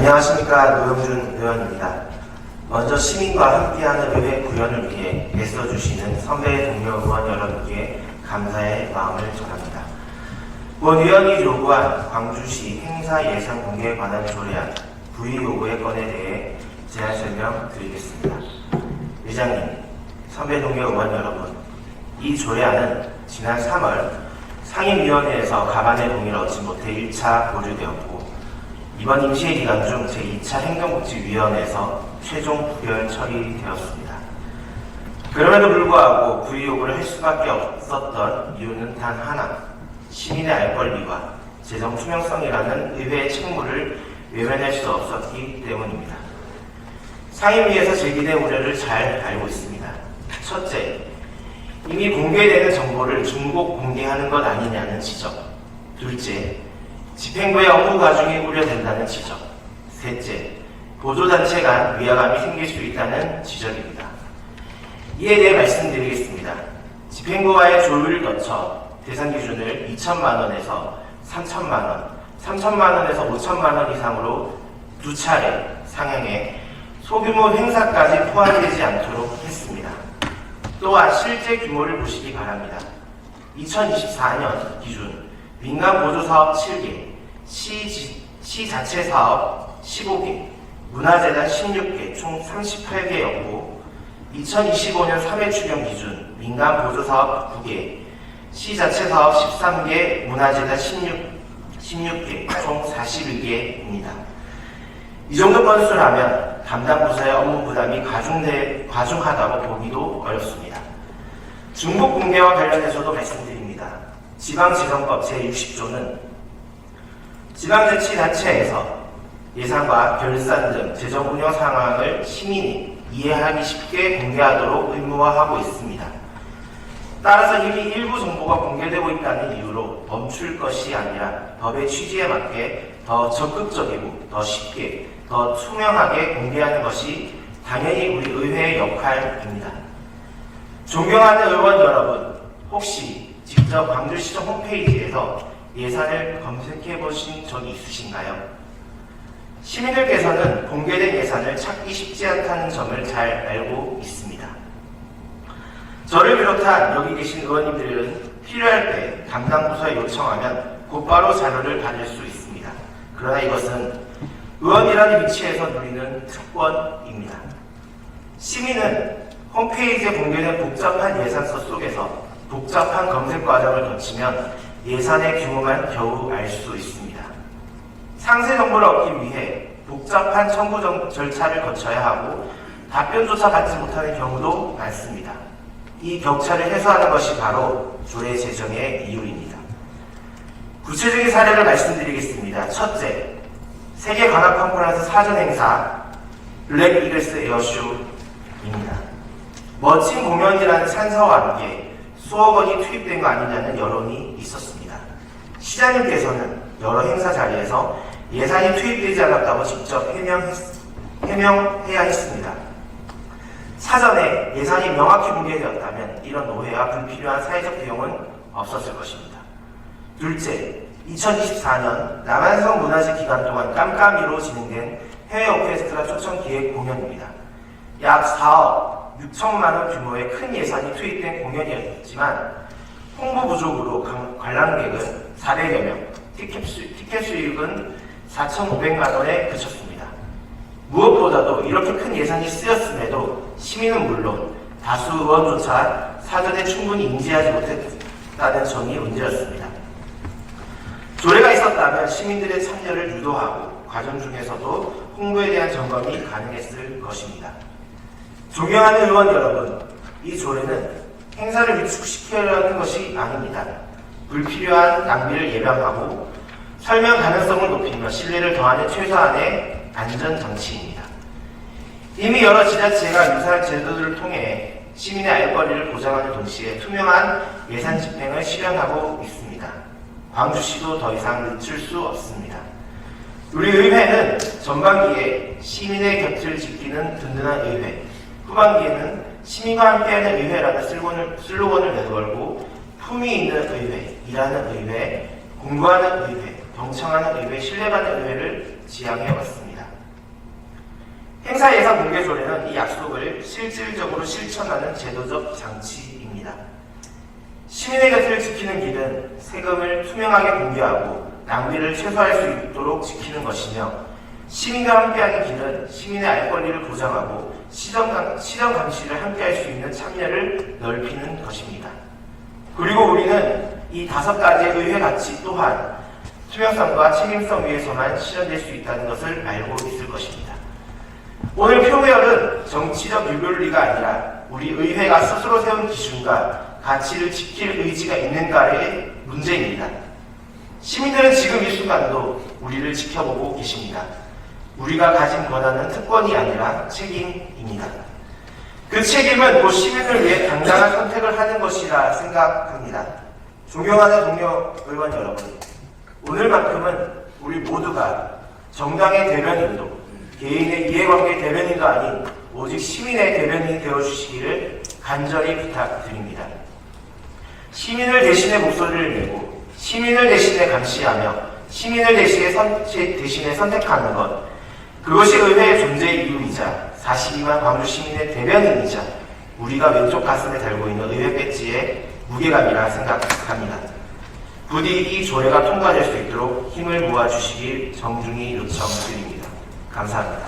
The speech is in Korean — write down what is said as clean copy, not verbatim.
안녕하십니까. 노영준 의원입니다. 먼저 시민과 함께하는 의회 구현을 위해 애써주시는 선배 동료 의원 여러분께 감사의 마음을 전합니다. 본 의원이 요구한 광주시 행사 예산 공개에 관한 조례안 부의 요구의 건에 대해 제안 설명드리겠습니다. 의장님, 선배 동료 의원 여러분, 이 조례안은 지난 3월 상임위원회에서 가반의 동의를 얻지 못해 1차 보류되었고 이번 임시회 기간 중 제2차 행정복지위원회에서 최종 부결 처리되었습니다. 그럼에도 불구하고 부의 요구를 할 수밖에 없었던 이유는 단 하나, 시민의 알 권리와 재정 투명성이라는 의회의 책무를 외면할 수 없었기 때문입니다. 상임위에서 제기된 우려를 잘 알고 있습니다. 첫째, 이미 공개되는 정보를 중복 공개하는 것 아니냐는 지적. 둘째, 집행부의 업무 과중이 우려된다는 지적. 셋째, 보조단체 간 위화감이 생길 수 있다는 지적입니다. 이에 대해 말씀드리겠습니다. 집행부와의 조율을 거쳐 대상 기준을 2천만 원에서 3천만 원, 3천만 원에서 5천만 원 이상으로 두 차례 상향해 소규모 행사까지 포함되지 않도록 했습니다. 또한 실제 규모를 보시기 바랍니다. 2024년 기준 민간 보조사업 7개, 시 자체 사업 15개, 문화재단 16개, 총 38개였고 2025년 3회 추경 기준 민간 보조사업 9개, 시 자체 사업 13개, 문화재단 16개, 총 41개입니다. 이 정도 건수라면 담당 부서의 업무 부담이 과중하다고 보기도 어렵습니다. 중복 공개와 관련해서도 말씀드립니다. 지방재정법 제60조는 지방자치단체에서 예산과 결산 등 재정 운영 상황을 시민이 이해하기 쉽게 공개하도록 의무화하고 있습니다. 따라서 이미 일부 정보가 공개되고 있다는 이유로 멈출 것이 아니라 법의 취지에 맞게 더 적극적이고 더 쉽게, 더 투명하게 공개하는 것이 당연히 우리 의회의 역할입니다. 존경하는 의원 여러분, 혹시 직접 광주시청 홈페이지에서 예산을 검색해 보신 적이 있으신가요? 시민들께서는 공개된 예산을 찾기 쉽지 않다는 점을 잘 알고 있습니다. 저를 비롯한 여기 계신 의원님들은 필요할 때 담당 부서에 요청하면 곧바로 자료를 받을 수 있습니다. 그러나 이것은 의원이라는 위치에서 누리는 특권입니다. 시민은 홈페이지에 공개된 복잡한 예산서 속에서 복잡한 검색 과정을 거치면 예산의 규모만 겨우 알 수 있습니다. 상세 정보를 얻기 위해 복잡한 청구 절차를 거쳐야 하고 답변조차 받지 못하는 경우도 많습니다. 이 격차를 해소하는 것이 바로 조례 제정의 이유입니다. 구체적인 사례를 말씀드리겠습니다. 첫째, 세계 관악 컨퍼런스 사전 행사 블랙 이글스 에어쇼입니다. 멋진 공연이라는 찬사와 함께 수억 원이 투입된 거 아니냐는 여론이 있었습니다. 시장님께서는 여러 행사 자리에서 예산이 투입되지 않았다고 직접 해명해야 했습니다. 사전에 예산이 명확히 공개되었다면 이런 오해와 불필요한 사회적 비용은 없었을 것입니다. 둘째, 2024년 남한성 문화재 기간 동안 깜깜이로 진행된 해외 오케스트라 초청 기획 공연입니다. 약 4억 6천만 원 규모의 큰 예산이 투입된 공연이었지만 홍보 부족으로 관람객은 400여 명, 티켓 수익은 4,500만 원에 그쳤습니다. 무엇보다도 이렇게 큰 예산이 쓰였음에도 시민은 물론 다수 의원조차 사전에 충분히 인지하지 못했다는 점이 문제였습니다. 조례가 있었다면 시민들의 참여를 유도하고 과정 중에서도 홍보에 대한 점검이 가능했을 것입니다. 존경하는 의원 여러분, 이 조례는 행사를 위축시키려는 것이 아닙니다. 불필요한 낭비를 예방하고 설명 가능성을 높이며 신뢰를 더하는 최소한의 안전장치입니다. 이미 여러 지자체가 유사한 제도들을 통해 시민의 알 권리를 보장하는 동시에 투명한 예산 집행을 실현하고 있습니다. 광주시도 더 이상 늦출 수 없습니다. 우리 의회는 전반기에 시민의 곁을 지키는 든든한 의회, 후반기에는 시민과 함께하는 의회라는 슬로건을 내걸고 품위 있는 의회, 일하는 의회, 공부하는 의회, 경청하는 의회, 신뢰받는 의회를 지향해 왔습니다. 행사 예산 공개 조례는 이 약속을 실질적으로 실천하는 제도적 장치입니다. 시민의 곁을 지키는 길은 세금을 투명하게 공개하고 낭비를 최소화할 수 있도록 지키는 것이며, 시민과 함께하는 길은 시민의 알 권리를 보장하고 시정 감시를 함께할 수 있는 참여를 넓히는 것입니다. 그리고 우리는 이 5가지의 의회 가치 또한 투명성과 책임성 위에서만 실현될 수 있다는 것을 알고 있을 것입니다. 오늘 표결은 정치적 유불리가 아니라 우리 의회가 스스로 세운 기준과 가치를 지킬 의지가 있는가의 문제입니다. 시민들은 지금 이 순간도 우리를 지켜보고 계십니다. 우리가 가진 권한은 특권이 아니라 책임입니다. 그 책임은 곧 시민을 위해 당당한 선택을 하는 것이라 생각합니다. 존경하는 동료 의원 여러분, 오늘만큼은 우리 모두가 정당의 대변인도 개인의 이해관계 대변인도 아닌 오직 시민의 대변인이 되어주시기를 간절히 부탁드립니다. 시민을 대신해 목소리를 내고 시민을 대신해 감시하며 시민을 대신해 선택하는 것, 그것이 의회의 존재의 이유이자 42만 광주 시민의 대변인이자 우리가 왼쪽 가슴에 달고 있는 의회 배지의 무게감이라 생각합니다. 부디 이 조례가 통과될 수 있도록 힘을 모아주시길 정중히 요청드립니다. 감사합니다.